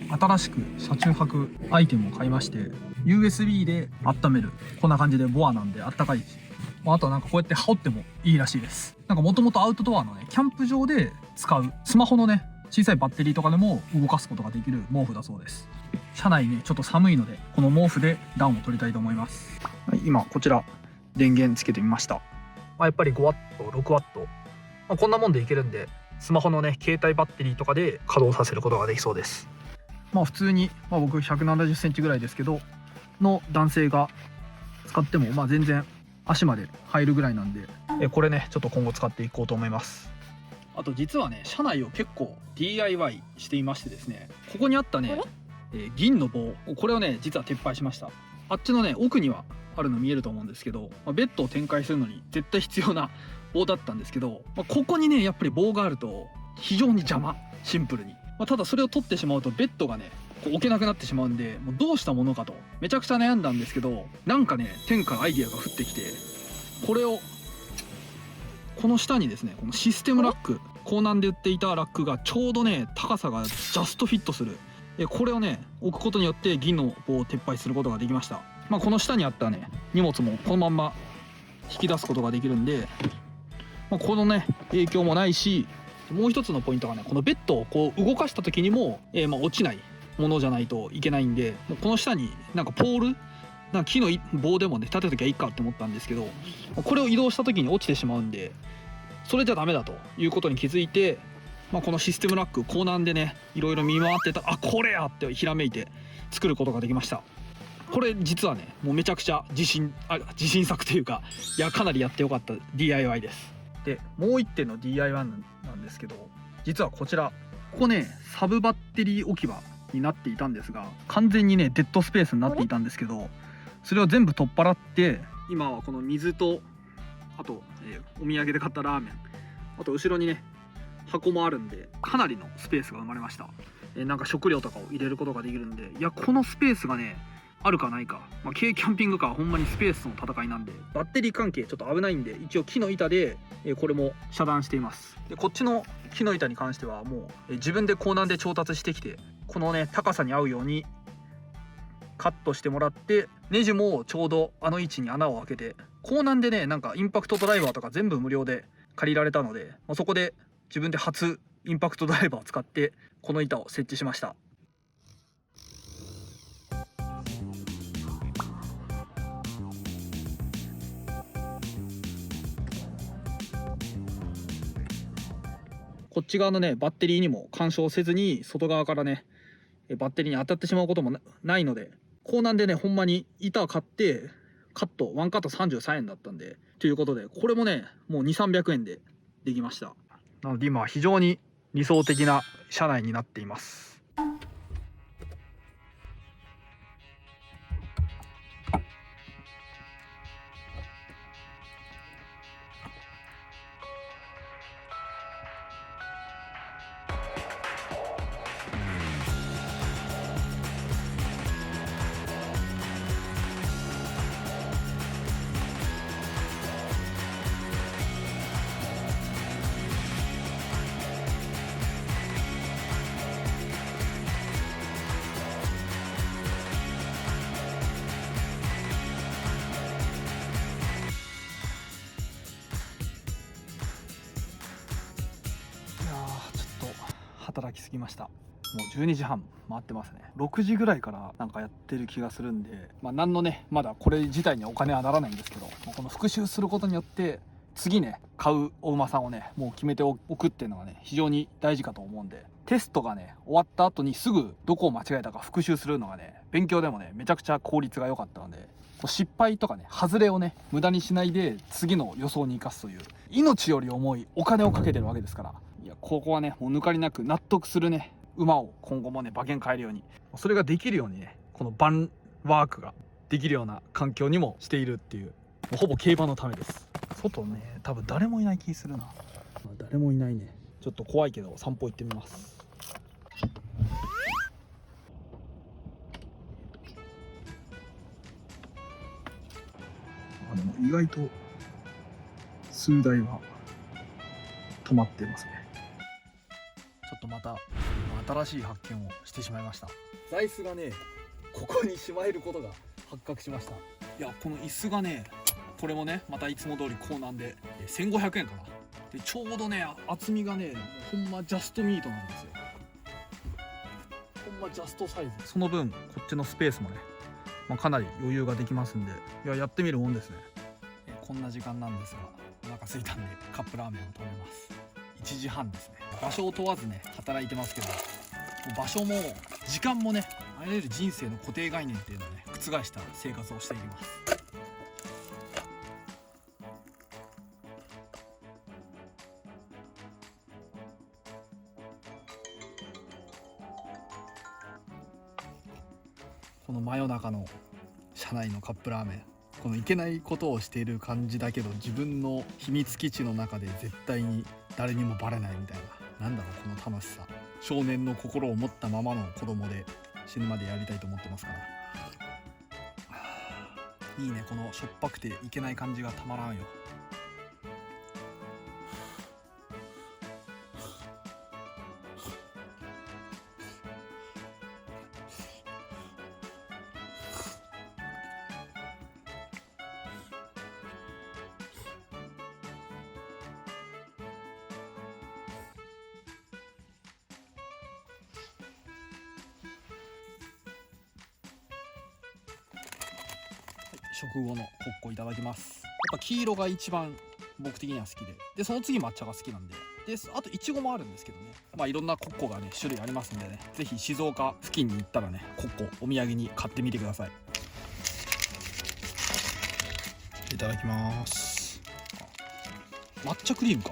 新しく車中泊アイテムを買いまして、 USB で温める、こんな感じでボアなんであったかいし、あとはなんかこうやって羽織ってもいいらしいです。なんかもともとアウトドアのねキャンプ場で使うスマホのね小さいバッテリーとかでも動かすことができる毛布だそうです。車内ねちょっと寒いのでこの毛布で暖を取りたいと思います。はい、今こちら電源つけてみました。やっぱり 5W、6W、こんなもんでいけるんで、スマホのね携帯バッテリーとかで稼働させることができそうです。普通に、僕170センチぐらいですけどの男性が使っても全然足まで入るぐらいなんで、これねちょっと今後使っていこうと思います。あと実はね車内を結構 DIY していましてですね、ここにあったね、銀の棒、これをね実は撤廃しました。あっちのね奥にはあるの見えると思うんですけど、ベッドを展開するのに絶対必要な棒だったんですけど、ここにねやっぱり棒があると非常に邪魔、シンプルに。ただそれを取ってしまうとベッドがねこう置けなくなってしまうんで、もうどうしたものかとめちゃくちゃ悩んだんですけど、なんかね天からアイディアが降ってきて、これをこの下にですねこのシステムラック、港南で売っていたラックがちょうどね高さがジャストフィットする、これをね置くことによって銀の棒を撤廃することができました。この下にあったね荷物もこのまんま引き出すことができるんで、このね影響もないし、もう一つのポイントがねこのベッドをこう動かした時にも、落ちないものじゃないといけないんで、もうこの下になんかポール、なんか木の棒でもね立てときゃいいかって思ったんですけど、これを移動した時に落ちてしまうんでそれじゃダメだということに気づいて、このシステムラック港南でねいろいろ見回ってた、これやってひらめいて作ることができました。これ実はねもうめちゃくちゃ自信作というか、いやかなりやってよかった DIY です。でもう一点の DIY なんですけど、実はこちらここねサブバッテリー置き場になっていたんですが、完全にねデッドスペースになっていたんですけど、それを全部取っ払って今はこの水と、あと、お土産で買ったラーメン、あと後ろにね箱もあるんでかなりのスペースが生まれました。なんか食料とかを入れることができるんで、いやこのスペースがねあるかないか、軽キャンピングカーはほんまにスペースの戦いなんで、バッテリー関係ちょっと危ないんで一応木の板で、これも遮断しています。でこっちの木の板に関してはもう、自分で港南で調達してきて、このね高さに合うようにカットしてもらって、ネジもちょうどあの位置に穴を開けて、港南でねなんかインパクトドライバーとか全部無料で借りられたので、そこで自分で初インパクトドライバーを使ってこの板を設置しました。こっち側のねバッテリーにも干渉せずに、外側からねバッテリーに当たってしまうこともないので、港南でねほんまに板買ってカット1カット33円だったんで、ということでこれもねもう200-300円でできました。なので今は非常に理想的な車内になっています。働きすぎました。もう12時半回ってますね。6時ぐらいからなんかやってる気がするんで、何のねまだこれ自体にはお金はならないんですけど、この復習することによって次ね買うお馬さんをねもう決めておくっていうのがね非常に大事かと思うんで、テストがね終わった後にすぐどこを間違えたか復習するのがね勉強でもねめちゃくちゃ効率が良かったので、失敗とかね外れをね無駄にしないで次の予想に生かすという、命より重いお金をかけてるわけですから、いやここはねもう抜かりなく納得するね馬を今後もね馬券買えるように、それができるようにねこのバンワークができるような環境にもしているっていう、もうほぼ競馬のためです。外ね多分誰もいない気するな、誰もいないね。ちょっと怖いけど散歩行ってみます。でも意外と数台は止まってますね。ちょっとまた新しい発見をしてしまいました。座椅子がねここにしまえることが発覚しました。いやこの椅子がねこれもねまたいつも通りコーナーで1500円かな。でちょうどね厚みがねほんまジャストミートなんですよ。ほんまジャストサイズ。その分こっちのスペースもね、かなり余裕ができますんで、やってみるもんですね。こんな時間なんですがお腹空いたんでカップラーメンを食べます。1時半ですね。場所を問わずね働いてますけど、場所も時間もねあらゆる人生の固定概念っていうのをね覆した生活をしていきます。この真夜中の車内のカップラーメン、このいけないことをしている感じだけど自分の秘密基地の中で絶対に誰にもバレないみたいな、なんだろうこの楽しさ。少年の心を持ったままの子供で死ぬまでやりたいと思ってますから。いいね、このしょっぱくていけない感じがたまらんよ。食後のホッコいただきます。やっぱ黄色が一番僕的には好きで、その次抹茶が好きなんで、あといちごもあるんですけどね、いろんなコッコがね種類ありますんでね、ぜひ静岡付近に行ったらねコッコお土産に買ってみてください。いただきます。抹茶クリームか。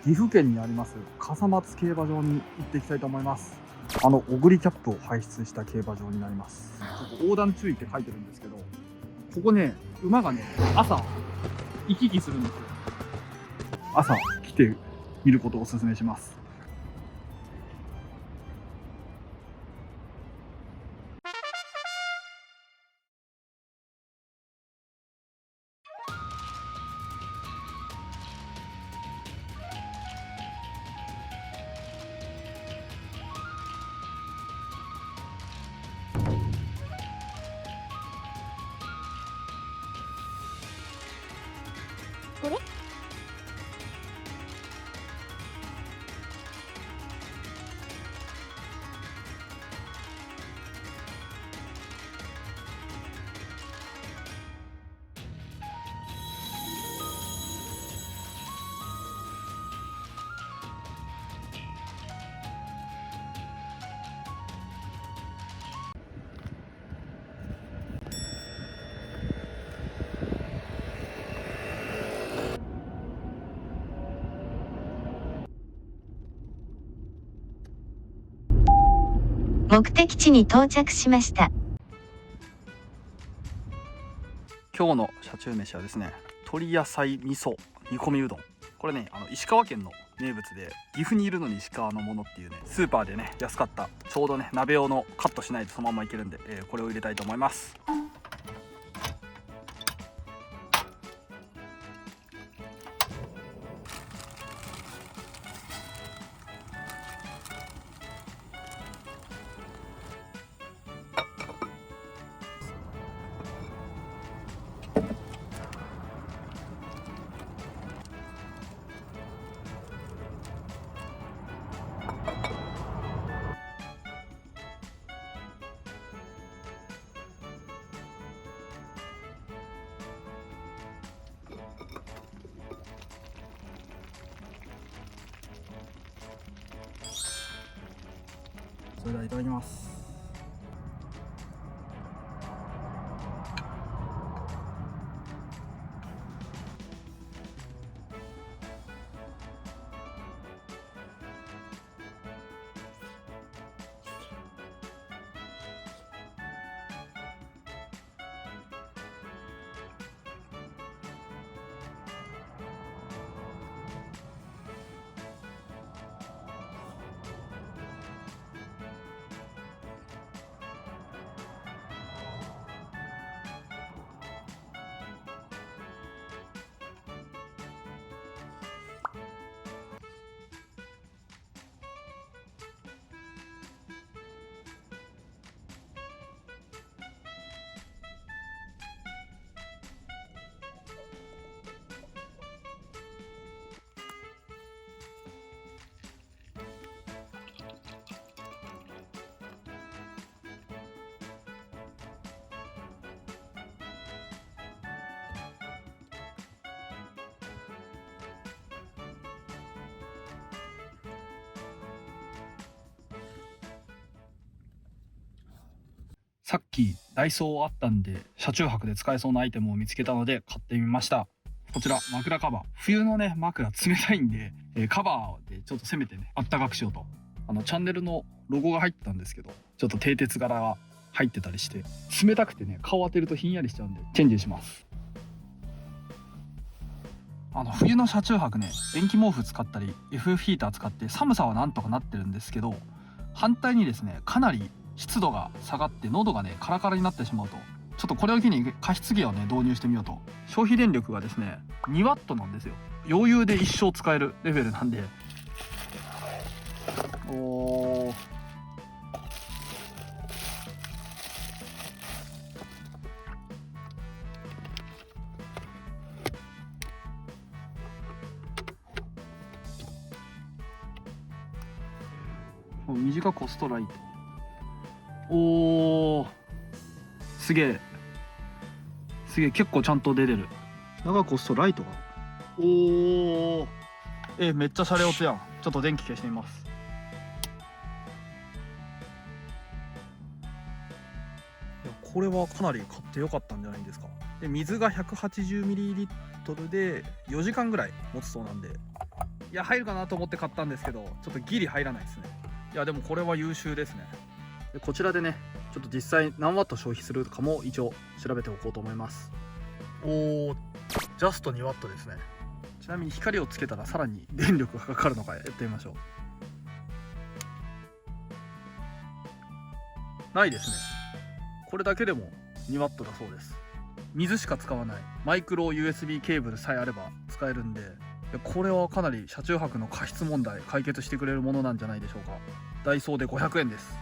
岐阜県にあります笠松競馬場に行っていきたいと思います。オグリキャップを輩出した競馬場になります。ここ横断注意って書いてるんですけど、ここね馬がね朝行き来するんですよ。朝来て見ることをお勧めします。これ目的地に到着しました。今日の車中飯はですね、鶏野菜味噌煮込みうどん。これね、石川県の名物で、岐阜にいるのに石川のものっていうね、スーパーでね安かった、ちょうどね鍋用のカットしないとそのままいけるんで、これを入れたいと思います。それではいただきます。さっきダイソーあったんで車中泊で使えそうなアイテムを見つけたので買ってみました。こちら枕カバー、冬のね枕冷たいんで、カバーでちょっとせめてねあったかくしようと、チャンネルのロゴが入ってたんですけど、ちょっと蹄鉄柄が入ってたりして冷たくてね顔当てるとひんやりしちゃうんでチェンジします。冬の車中泊ね、電気毛布使ったり FF ヒーター使って寒さはなんとかなってるんですけど、反対にですねかなり湿度が下がって喉がねカラカラになってしまうと、ちょっとこれを機に加湿器をね導入してみようと。消費電力がですね2ワットなんですよ。余裕で一生使えるレベルなんで、おー、短コストライト、おー、すげえすげえ、結構ちゃんと出てる。長コストライトが、おー、めっちゃシャレオツやん。ちょっと電気消してみます。いやこれはかなり買ってよかったんじゃないですか。で水が 180ml で4時間ぐらい持つそうなんで、いや入るかなと思って買ったんですけど、ちょっとギリ入らないですね。いやでもこれは優秀ですね。でこちらでねちょっと実際何ワット消費するかも一応調べておこうと思います。おー、ジャスト2ワットですね。ちなみに光をつけたらさらに電力がかかるのかやってみましょう。ないですね。これだけでも2ワットだそうです。水しか使わないマイクロ USB ケーブルさえあれば使えるんで、これはかなり車中泊の加湿問題解決してくれるものなんじゃないでしょうか。ダイソーで500円です。